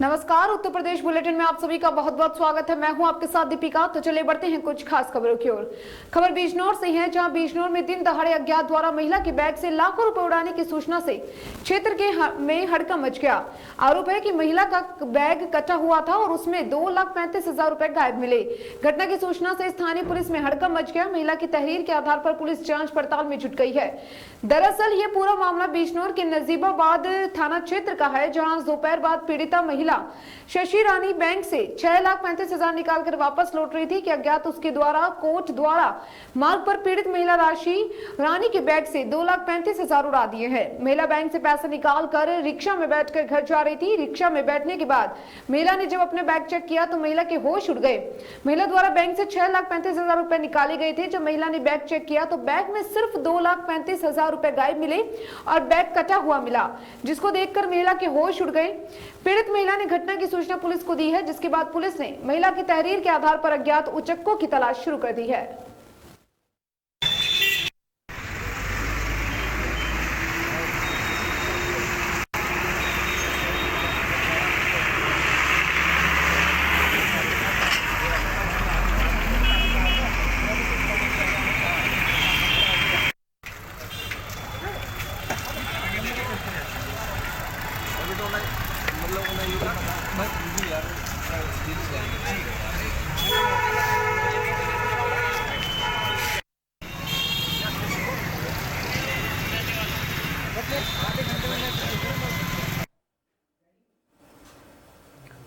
नमस्कार, उत्तर प्रदेश बुलेटिन में आप सभी का बहुत बहुत स्वागत है। मैं हूं आपके साथ दीपिका। तो चलिए बढ़ते हैं कुछ खास खबरों की ओर। खबर बिजनौर से है, जहां बिजनौर में दिन दहाड़े अज्ञात द्वारा महिला के बैग से लाखों रुपए उड़ाने की सूचना से क्षेत्र में हड़कंप मच गया। आरोप है कि महिला का बैग कटा हुआ था और उसमें 2,35,000 रुपए गायब मिले। घटना की सूचना से स्थानीय पुलिस में हड़कंप मच गया। महिला की तहरीर के आधार पर पुलिस जांच पड़ताल में जुट गई है। दरअसल ये पूरा मामला बिजनौर के नजीबाबाद थाना क्षेत्र का है, जहां दोपहर बाद पीड़िता महिला शशि रानी बैंक से 6,35,000 निकालकर वापस लौट रही थी कि अज्ञात उसके द्वारा कोट द्वारा मार्ग पर पीड़ित महिला रानी के बैग से 2,35,000 उड़ा दिए हैं। महिला बैंक से पैसा निकालकर रिक्शा में बैठकर घर जा रही थी। रिक्शा में बैठने के बाद महिला ने जब अपने बैग चेक किया तो महिला के होश उड़ गए। महिला द्वारा बैंक से 6,35,000 रुपए निकाले गए थे। जब महिला ने बैग चेक किया तो बैग में सिर्फ 2,35,000 रुपए गायब मिले और बैग कटा हुआ मिला, जिसको देखकर महिला के होश उड़ गए। पीड़ित महिला ने घटना की सूचना पुलिस को दी है, जिसके बाद पुलिस ने महिला की तहरीर के आधार पर अज्ञात उचक्कों की तलाश शुरू कर दी है।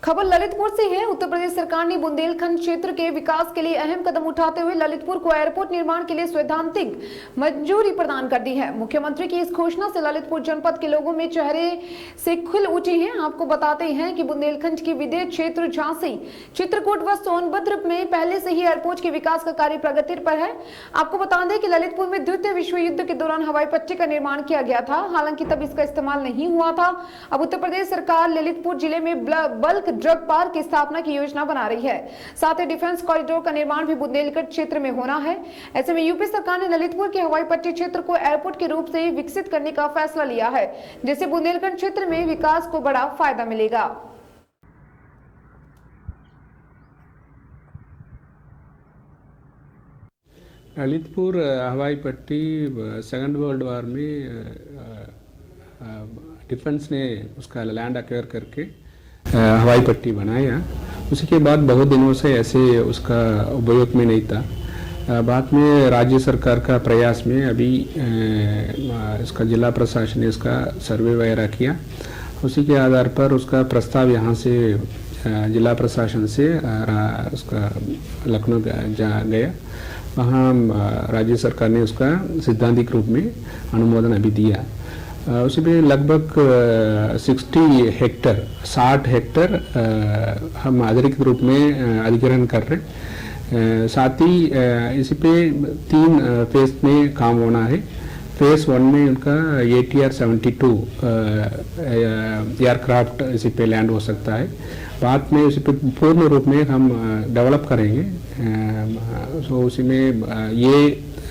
खबर ललितपुर से है। उत्तर प्रदेश सरकार ने बुंदेलखंड क्षेत्र के विकास के लिए अहम कदम उठाते हुए ललितपुर को एयरपोर्ट निर्माण के लिए सैद्धांतिक मंजूरी प्रदान कर दी है। मुख्यमंत्री की इस घोषणा से ललितपुर जनपद के लोगों में चेहरे से खिल उठे हैं। आपको बताते हैं कि बुंदेलखंड के विदेश क्षेत्र झांसी, चित्रकूट व सोनभद्र में पहले से ही एयरपोर्ट के विकास का कार्य प्रगति पर है। आपको बता दें कि ललितपुर में द्वितीय विश्व युद्ध के दौरान हवाई पट्टी का निर्माण किया गया था, हालांकि तब इसका इस्तेमाल नहीं हुआ था। अब उत्तर प्रदेश सरकार ललितपुर जिले में बल्क ड्रग पार्क की स्थापना की योजना बना रही है। साथ ही डिफेंस कॉरिडोर का निर्माण भी बुंदेलखंड क्षेत्र में होना है। ऐसे में यूपी सरकार ने ललितपुर के हवाई पट्टी क्षेत्र को एयरपोर्ट के रूप से विकसित करने का फैसला लिया है, जिससे बुंदेलखंड क्षेत्र में विकास को बड़ा फायदा मिलेगा। ललितपुर हवाई पट्टी सेकंड वर्ल्ड वॉर में डिफेंस ने उसका लैंड एक्वायर करके हवाई पट्टी बनाया। उसी के बाद बहुत दिनों से ऐसे उसका उपयोग में नहीं था। बाद में राज्य सरकार का प्रयास में अभी इसका जिला प्रशासन ने इसका सर्वे वगैरह किया। उसी के आधार पर उसका प्रस्ताव यहाँ से जिला प्रशासन से उसका लखनऊ गया। वहाँ राज्य सरकार ने उसका सैद्धांतिक रूप में अनुमोदन अभी दिया। उसी में लगभग 60 हेक्टर हम अतिरिक्त रूप में अधिग्रहण कर रहे। साथ ही इसी पे 3 फेज में काम होना है। फेज 1 में उनका ATR 72 एयरक्राफ्ट इसी पे लैंड हो सकता है। बाद में इसी पे पूर्ण रूप में हम डेवलप करेंगे। सो उसी में ये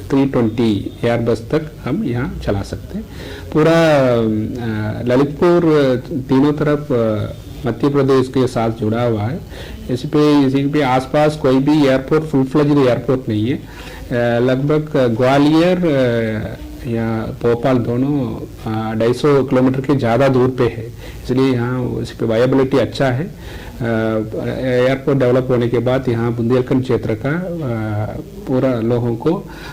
320 एयरबस तक हम यहाँ चला सकते हैं। पूरा ललितपुर तीनों तरफ मध्य प्रदेश के साथ जुड़ा हुआ है। इसी पे आसपास कोई भी एयरपोर्ट फुल फ्लेज्ड एयरपोर्ट नहीं है। लगभग ग्वालियर या भोपाल दोनों 250 किलोमीटर के ज़्यादा दूर पे है, इसलिए यहाँ इस पे वायबिलिटी अच्छा है। एयरपोर्ट डेवलप होने के बाद यहाँ बुंदेलखंड क्षेत्र का पूरा लोगों को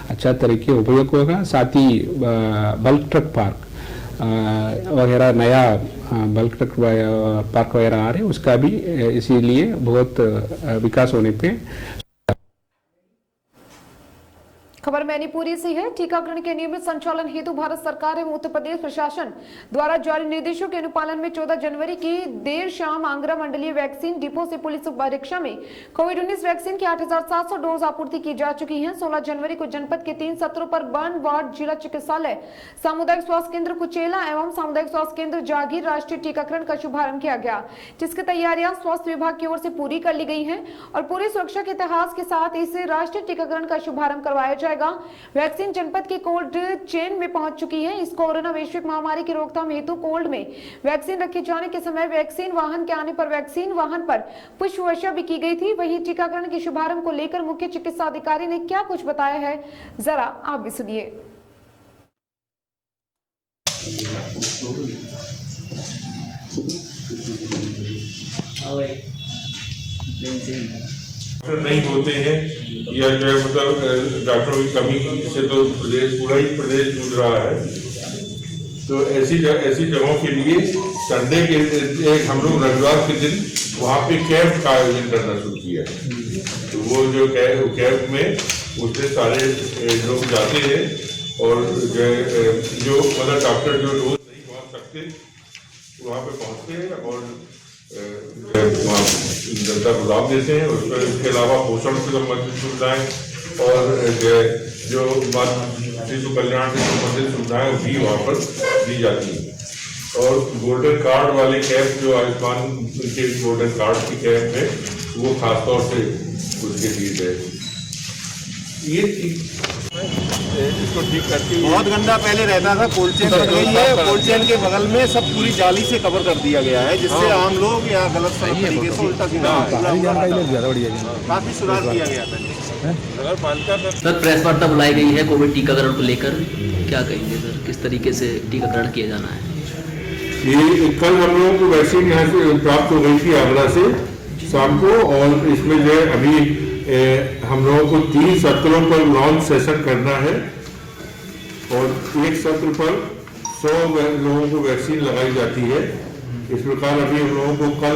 अच्छा तरीके उपयोग होगा। साथ ही बल्क ट्रक पार्क वगैरह नया बल्क ट्रक पार्क वगैरह आ रहे हैं, उसका भी इसीलिए बहुत विकास होने पे। खबर मैनीपुरी से है। टीकाकरण के नियमित संचालन हेतु भारत सरकार एवं उत्तर प्रदेश प्रशासन द्वारा जारी निर्देशों के अनुपालन में 14 जनवरी की देर शाम आंगरा मंडलीय वैक्सीन डिपो से पुलिस परीक्षा में कोविड-19 वैक्सीन की 8,700 डोज आपूर्ति की जा चुकी है। 16 जनवरी को जनपद के 3 सत्रों पर बर्न वार्ड, जिला चिकित्सालय, सामुदायिक स्वास्थ्य केंद्र कुचेला एवं सामुदायिक स्वास्थ्य केंद्र जागीर राष्ट्रीय टीकाकरण का शुभारंभ किया गया, जिसकी तैयारियां स्वास्थ्य विभाग की ओर से पूरी कर ली गई है और पूरी सुरक्षा के इतिहास के साथ इस राष्ट्रीय टीकाकरण का शुभारंभ करवाया जाएगा। जाएगा। वैक्सीन जनपद के कोल्ड चेन में पहुंच चुकी है। इस कोरोना वैश्विक महामारी की रोकथाम हेतु कोल्ड में वैक्सीन रखे जाने के समय वैक्सीन वाहन के आने पर वैक्सीन वाहन पर पुष्प वर्षा भी की गई थी। वहीं टीकाकरण के शुभारंभ को लेकर मुख्य चिकित्सा अधिकारी ने क्या कुछ बताया है, जरा आप भी सुनिए। नहीं होते हैं या जो है मतलब डॉक्टरों की कमी से तो पूरा ही प्रदेश जूझ रहा है। तो ऐसी जगहों के लिए संडे के एक हम लोग रविवार के दिन वहाँ पे कैंप का आयोजन करना शुरू किया। तो वो जो कैंप में उससे सारे लोग जाते हैं और जो मतलब डॉक्टर जो रोज नहीं पहुँच सकते वहाँ पे पहुँचते हैं और जनता को लाभ देते हैं। उसके अलावा पोषण से संबंधित सुविधाएं और जो शिशु कल्याण से संबंधित सुविधाएं भी वहाँ पर दी जाती हैं। और गोल्डन कार्ड वाले कैंप जो आयुष्मान के गोल्डन कार्ड के कैंप है वो खासतौर से उसके लिए है। ये इसको ठीक करके बहुत गंदा पहले रहता था। कोल्ड चेन बन गई है। कोल्ड चेन के बगल में सब पूरी जाली से कवर कर दिया गया है, जिससे आम लोग या गलत तरीके से उल्टा काफी सुधार किया गया था। सर प्रेस वार्ता बुलाई गई है कोविड टीकाकरण को लेकर, क्या कहेंगे सर, किस तरीके से टीकाकरण किया जाना है? ये कल हम लोगों को वैक्सीन यहाँ से प्राप्त हो गई थी आगरा से शाम को, और इसमें जो है अभी हम लोगों को 3 सत्रों पर लॉन्च सेशन करना है और एक सत्र पर 100 लोगों को वैक्सीन लगाई जाती है। इस प्रकार अभी हम लोगों को कल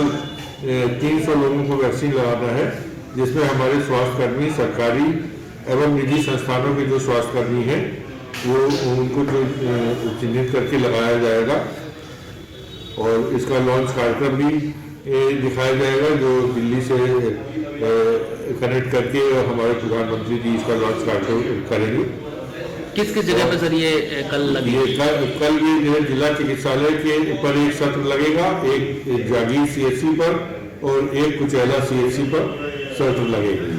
300 लोगों को वैक्सीन लगाना है, जिसमें हमारे स्वास्थ्यकर्मी सरकारी एवं निजी संस्थानों के जो स्वास्थ्यकर्मी हैं वो उनको जो चिन्हित करके लगाया जाएगा। और इसका लॉन्च कार्यक्रम भी दिखाया जाएगा जो दिल्ली से कनेक्ट करके हमारे प्रधानमंत्री जी इसका लॉन्च कार्यक्रम करेंगे। किस किस जगह पर सर ये कल लगेगी? कल ये जिला चिकित्सालय के ऊपर एक सत्र लगेगा, एक जागीर सीएचसी पर और एक कुचैला सीएचसी पर सत्र लगेगी।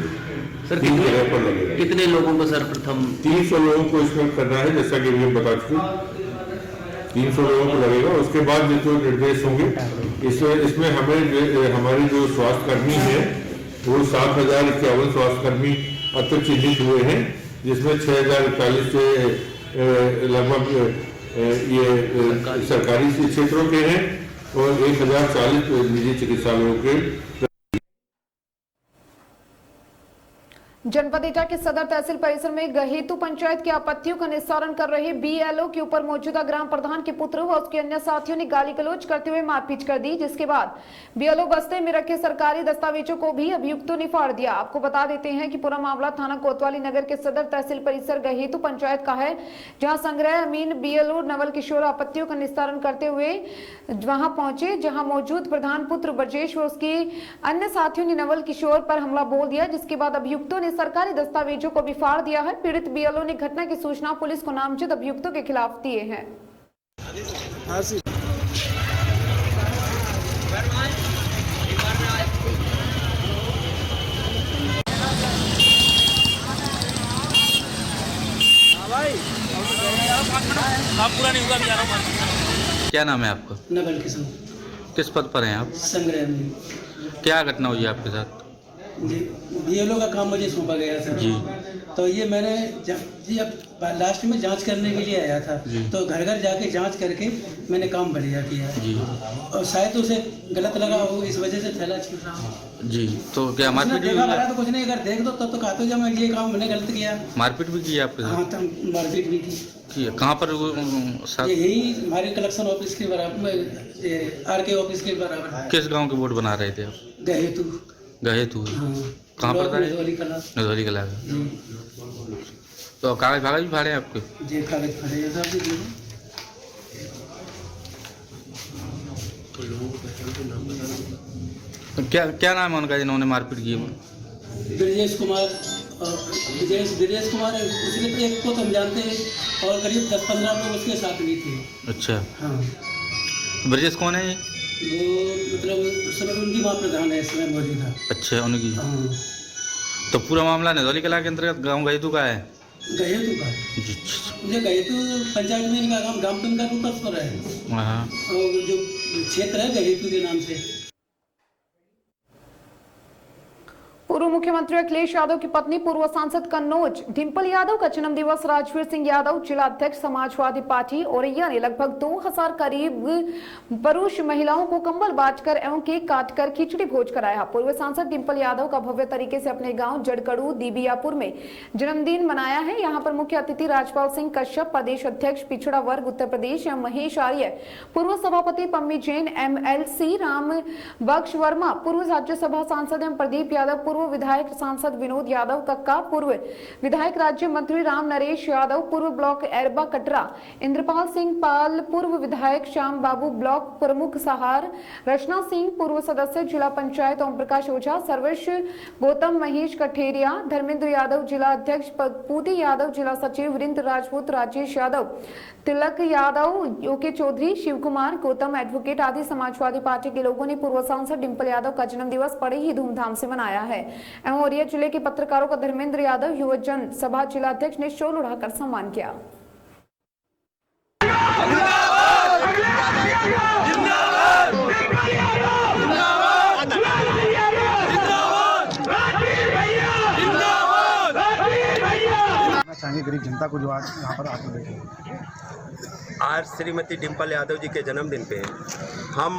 सर 3 जगह पर लगेगा। कितने लोगों को सर प्रथम? 300 लोगों को इसमें करना है, जैसा कि हम बता चुके 300 लोगों को लगेगा। उसके बाद जो निर्देश होंगे इसमें हमारे जो स्वास्थ्यकर्मी हैं वो 7051 स्वास्थ्यकर्मी अब तक चिन्हित हुए हैं, जिसमें 6041 से लगभग ये सरकारी क्षेत्रों के हैं और 1040 निजी चिकित्सालयों के। जनपद एटा के सदर तहसील परिसर में गहेतु पंचायत की आपत्तियों का निस्तारण कर रहे बीएलओ के ऊपर मौजूदा ग्राम प्रधान के पुत्र व उसके अन्य साथियों ने गाली गलौज करते हुए मारपीट कर दी, जिसके बाद बीएलओ बस्ते में रखे सरकारी दस्तावेजों को भी अभियुक्तों ने फाड़ दिया। आपको बता देते हैं कि पूरा मामला थाना कोतवाली नगर के सदर तहसील परिसर गहेतु पंचायत का है, जहाँ संग्रह अमीन बीएलओ नवल किशोर आपत्तियों का निस्तारण करते हुए वहां पहुंचे, जहां मौजूद प्रधान पुत्र ब्रजेश व उसके अन्य साथियों ने नवल किशोर पर हमला बोल दिया, जिसके बाद अभियुक्तों ने सरकारी दस्तावेजों को भी फाड़ दिया है। पीड़ित बीएलओ ने घटना की सूचना पुलिस को नामजद अभियुक्तों के खिलाफ दिए हैं। क्या नाम है आपका? नवल किशोर। किस पद पर हैं आप? संग्रह में। क्या घटना हुई आपके साथ? बीएलओ का काम मुझे सौंपा गया था जी। तो ये मैंने जी अब लास्ट में जांच करने के लिए आया था, तो घर घर जाके जांच करके मैंने काम बढ़िया किया जी। और शायद उसे गलत लगा हो, इस वजह से थैला छीट रहा हूँ जी। तो क्या मारपीट भी देखा तो कुछ नहीं, अगर देख दो तब तो कहते हो जब मैं ये काम मैंने गलत किया। मारपीट भी की आपके साथ? हाँ, तो मारपीट भी की। कहाँ पर? यही हमारे कलेक्शन ऑफिस के बराबर, आरके ऑफिस के बराबर। किस गाँव के बोर्ड बना रहे थे आप? गहेतु। गहेतु कहाँ पर था? नदौली कला। तो कागज फागज भी फाड़े आपके? जी, कागज फाड़े हैं साहब जी। तो क्या नाम है उनका जिन्होंने मारपीट की? ब्रजेश कुमार और ब्रजेश कुमार है, उसके एक को तो हम जानते हैं और करीब 10-15 लोग उसके साथ भी थे। अच्छा। हाँ। ब्रजेश कौन है? वो मतलब उस समय उनकी वहाँ प्रधान है, इस समय मौजूद है। अच्छा, उनकी। हाँ। तो पूरा मामला नदौली कला के अंतर्गत गाँव गहेतु का है? गहेतु का। मुझे गहेतु पंचायत में इनका काम ग्राम पंचायत का रूप पर है और जो क्षेत्र है गहेतु के नाम से। पूर्व मुख्यमंत्री अखिलेश यादव की पत्नी पूर्व सांसद कन्नौज डिंपल यादव का जन्म दिवस राजवीर सिंह यादव जिला अध्यक्ष समाजवादी पार्टी औरैया ने लगभग 2000 करीब पुरुष महिलाओं को कंबल बांटकर एवं केक काटकर खिचड़ी भोज कराया। पूर्व सांसद डिंपल यादव का भव्य तरीके से अपने गांव जड़कड़ू दीबियापुर में जन्मदिन मनाया है। यहां पर मुख्य अतिथि राजपाल सिंह कश्यप, प्रदेश अध्यक्ष पिछड़ा वर्ग उत्तर प्रदेश एवं महेश आर्य, पूर्व सभापति पम्मी जैन, MLC राम बख्श वर्मा, पूर्व राज्यसभा सांसद एवं प्रदीप यादव, पूर्व विधायक सांसद विनोद यादव कक्का, पूर्व विधायक राज्य मंत्री राम नरेश यादव, पूर्व ब्लॉक एरबा कटरा इंद्रपाल सिंह पाल, पूर्व विधायक श्याम बाबू, ब्लॉक प्रमुख सहार रचना सिंह, पूर्व सदस्य जिला पंचायत ओम प्रकाश ओझा, सर्वेश गौतम, महेश कठेरिया, धर्मेंद्र यादव जिला अध्यक्ष, पूती यादव जिला सचिव, वीरेंद्र राजपूत, राजेश यादव, तिलक यादव, ओके चौधरी, शिव कुमार, गौतम एडवोकेट आदि समाजवादी पार्टी के लोगों ने पूर्व सांसद डिंपल यादव का जन्म दिवस बड़े ही धूमधाम से मनाया है। एवं औरैया जिले के पत्रकारों का धर्मेंद्र यादव युवजन सभा जिला अध्यक्ष ने शोल उड़ाकर सम्मान किया। चाहिए गरीब जनता को जो आज यहाँ पर आके देखे। आज श्रीमती डिंपल यादव जी के जन्मदिन पे हम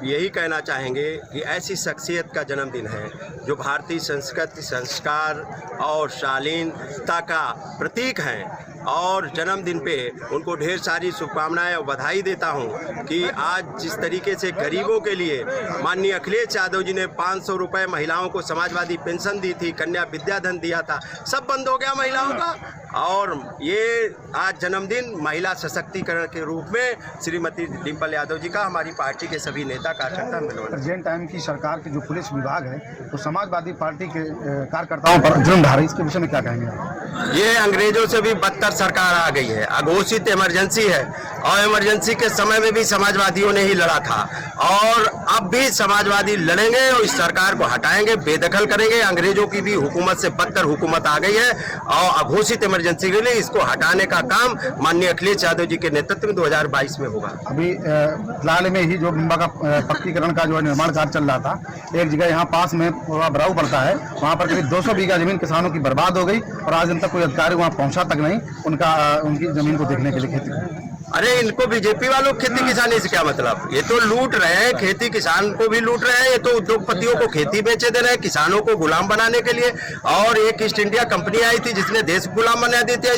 यही कहना चाहेंगे कि ऐसी शख्सियत का जन्मदिन है जो भारतीय संस्कृति, संस्कार और शालीनता का प्रतीक हैं और जन्मदिन पे उनको ढेर सारी शुभकामनाएं और बधाई देता हूं कि आज जिस तरीके से गरीबों के लिए माननीय अखिलेश यादव जी ने 500 रुपये महिलाओं को समाजवादी पेंशन दी थी, कन्या विद्याधन दिया था, सब बंद हो गया महिलाओं का। और ये आज जन्मदिन महिला सशक्तिकरण के रूप में श्रीमती डिंपल यादव जी का हमारी पार्टी के सभी नेता कार्यकर्ता मिलकर प्रेजेंट टाइम की सरकार की जो पुलिस विभाग है तो समाजवादी पार्टी के कार्यकर्ताओं पर जुर्म ढा रही, इसके विषय में क्या कहेंगे आप? ये अंग्रेजों से भी बदतर सरकार आ गई है। अघोषित इमरजेंसी है और इमरजेंसी के समय में भी समाजवादियों ने ही लड़ा था और अब भी समाजवादी लड़ेंगे और इस सरकार को हटाएंगे, बेदखल करेंगे। अंग्रेजों की भी हुकूमत से बदतर हुकूमत आ गई है और अघोषित इमरजेंसी के लिए इसको हटाने का काम माननीय अखिलेश यादव जी के नेतृत्व में 2022 में होगा। अभी फिलहाल में ही जो बिम्बा का पक्कीकरण का जो निर्माण कार्य चल रहा था, एक जगह यहाँ पास में बराऊ पड़ता है, वहाँ पर करीब 200 बीघा जमीन किसानों की बर्बाद हो गई और आज दिन तक कोई अधिकारी वहाँ पहुँचा तक नहीं उनकी जमीन को देखने के लिए खेती। अरे इनको बीजेपी वालों खेती किसानी से क्या मतलब? ये तो लूट रहे हैं, खेती किसान को भी लूट रहे हैं। ये तो उद्योगपतियों को खेती बेचे दे रहे हैं, किसानों को गुलाम बनाने के लिए। और एक ईस्ट इंडिया कंपनी आई थी जिसने देश को गुलाम बना दी थी।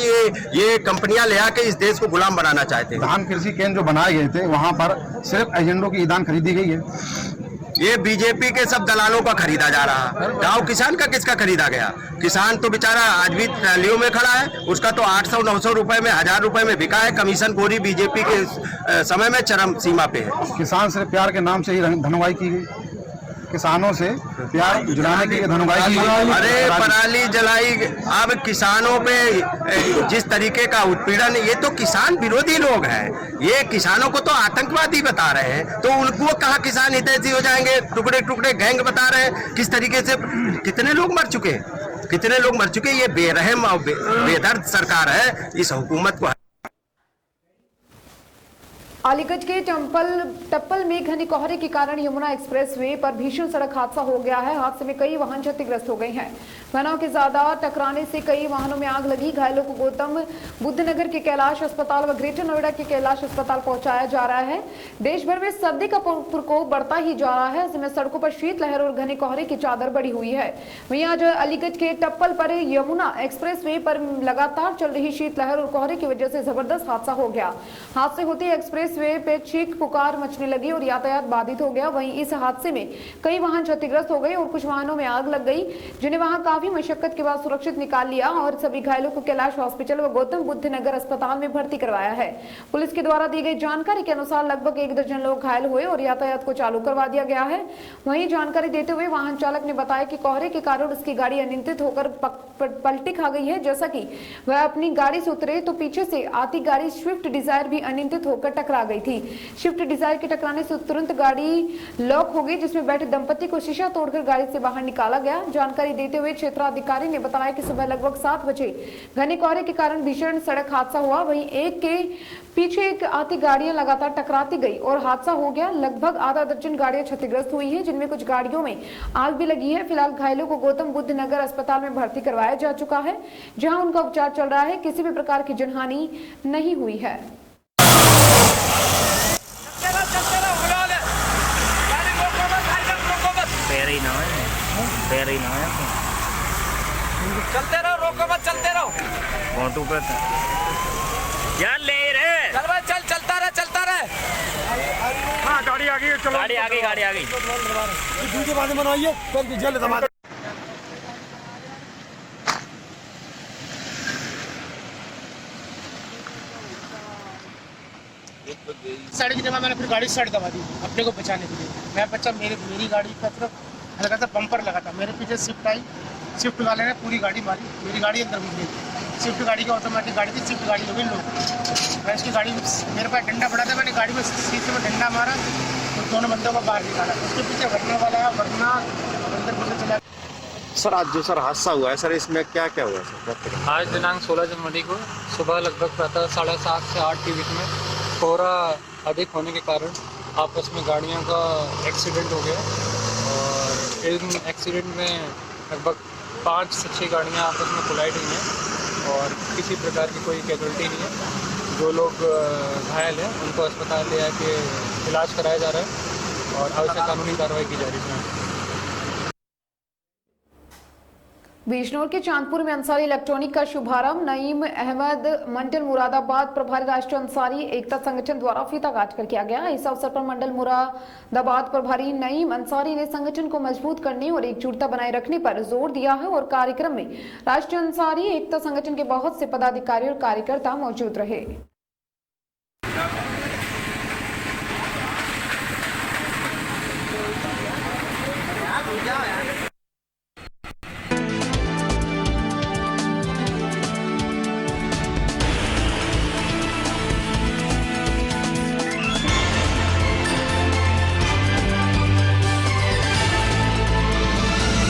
ये कंपनियां ले आके इस देश को गुलाम बनाना चाहते हैं। धान कृषि केंद्र जो बनाए गए थे वहाँ पर सिर्फ एजेंडों की ईंधन खरीदी गई है। ये बीजेपी के सब दलालों का खरीदा जा रहा। गाँव किसान का किसका खरीदा गया? किसान तो बेचारा आज भी ट्रालियों में खड़ा है, उसका तो 800-900 रुपए में, 1000 रुपए में बिका है। कमीशन खोरी बीजेपी के समय में चरम सीमा पे है। किसान से प्यार के नाम से ही धनवाई की गई, किसानों से प्यार जुड़ाने के लिए धनवाई की गई। अरे पराली जलाई। अब किसानों पे जिस तरीके का उत्पीड़न, ये तो किसान विरोधी लोग हैं। ये किसानों को तो आतंकवादी बता रहे हैं, तो उनको कहा किसान हितैषी हो जाएंगे? टुकड़े टुकड़े गैंग बता रहे हैं। किस तरीके से कितने लोग मर चुके, कितने लोग मर चुके। ये बेरहम और बेदर्द सरकार है। इस हुकूमत को अलीगढ़ के टप्पल में घने कोहरे के कारण यमुना एक्सप्रेसवे पर भीषण सड़क हादसा हो गया है। हादसे में कई वाहन क्षतिग्रस्त हो गए हैं। वाहनों के ज्यादा टकराने से कई वाहनों में आग लगी। घायलों को गौतम बुद्ध नगर के कैलाश अस्पताल व ग्रेटर नोएडा के कैलाश अस्पताल पहुंचाया जा रहा है। देश भर में सर्दी का प्रकोप बढ़ता ही जा रहा है। इसमें सड़कों पर शीतलहर और घने कोहरे की चादर बढ़ी हुई है। वहीं आज अलीगढ़ के टप्पल पर यमुना एक्सप्रेसवे पर लगातार चल रही शीतलहर और कोहरे की वजह से जबरदस्त हादसा हो गया। हादसे होते ही एक्सप्रेसवे पे चीख पुकार मचने लगी और यातायात बाधित हो गया। वहीं इस हादसे में कई वाहन क्षतिग्रस्त हो गए और कुछ वाहनों में आग लग गई, जिन्हें वहां काफी मशक्कत के बाद सुरक्षित निकाल लिया और सभी घायलों को कैलाश हॉस्पिटल व गौतम बुद्ध नगर अस्पताल में भर्ती करवाया है। पुलिस के द्वारा दी गई जानकारी के अनुसार लगभग 1 दर्जन लोग घायल हुए और यातायात को चालू करवा दिया गया है। वहीं जानकारी देते हुए वाहन चालक ने बताया कि कोहरे के कारण उसकी गाड़ी अनियंत्रित होकर पलटी खा गई है। जैसा कि वह अपनी गाड़ी से उतरे तो पीछे से आती गाड़ी स्विफ्ट डिजायर भी अनियंत्रित होकर टकरा आ गई थी। स्विफ्ट डिजायर के टकराने से तुरंत गाड़ी लॉक हो गई, जिसमें बैठे दंपति को शीशा तोड़कर गाड़ी से बाहर निकाला गया। जानकारी देते हुए क्षेत्राधिकारी ने बताया कि सुबह लगभग 7 बजे घने कोहरे के कारण भीषण सड़क हादसा हुआ। वहीं एक के पीछे एक आती गाड़ियां लगातार टकराती गई और हादसा हो गया। लगभग आधा दर्जन गाड़ियां क्षतिग्रस्त हुई है, जिनमें कुछ गाड़ियों में आग भी लगी है। फिलहाल घायलों को गौतम बुद्ध नगर अस्पताल में भर्ती करवाया जा चुका है, जहां उनका उपचार चल रहा है। किसी भी प्रकार की जनहानि नहीं हुई है। चलते रहो, रोको मत, चलते रहो। ऑटो पे यार ले रहे, चल भाई चल, चलता रहे, चलता रहे। हाँ गाड़ी आ गई, चलो गाड़ी आ गई, गाड़ी आ गई। दूसरे बाद बनाइए, फिर जल दबा। साइड की जगह मैंने फिर गाड़ी साइड दबा दी अपने को बचाने के लिए। मैं बच्चा मेरी गाड़ी का तरफ हल्का सा बम्पर लगा था, मेरे पीछे स्विफ्ट आई, स्विफ्ट वाले ने पूरी गाड़ी मारी, मेरी गाड़ी अंदर घुस गई। स्विफ्ट गाड़ी की ऑटोमेटिक गाड़ी थी, स्विफ्ट गाड़ी हो गई लोग। मैं इसकी गाड़ी मेरे पास डंडा पड़ा था, मैंने गाड़ी में शीशे में डंडा मारा तो दोनों बंदों को बाहर निकाला। उसके पीछे वरना वाला है, वरना अंदर घुसे चला। सर आज जो हादसा हुआ है सर, इसमें क्या क्या हुआ सर? आज दिनांक 16 जनवरी को सुबह लगभग प्रातः 7:30 से 8 के बीच में कोहरा अधिक होने के कारण आपस में गाड़ियों का एक्सीडेंट हो गया और इन एक्सीडेंट में लगभग 5 से 6 गाड़ियाँ आपस में कोलाइड हुई हैं और किसी प्रकार की कोई कैजुअल्टी नहीं है। जो लोग घायल हैं उनको अस्पताल ले आके इलाज कराया जा रहा है और आवश्यक कानूनी कार्रवाई की जा रही है। बिजनौर के चांदपुर में अंसारी इलेक्ट्रॉनिक का शुभारंभ नईम अहमद मंडल मुरादाबाद प्रभारी राष्ट्रीय अंसारी एकता संगठन द्वारा फीता काट कर किया गया। इस अवसर पर मंडल मुरादाबाद प्रभारी नईम अंसारी ने संगठन को मजबूत करने और एकजुटता बनाए रखने पर जोर दिया है और कार्यक्रम में राष्ट्रीय अंसारी एकता संगठन के बहुत से पदाधिकारी और कार्यकर्ता मौजूद रहे।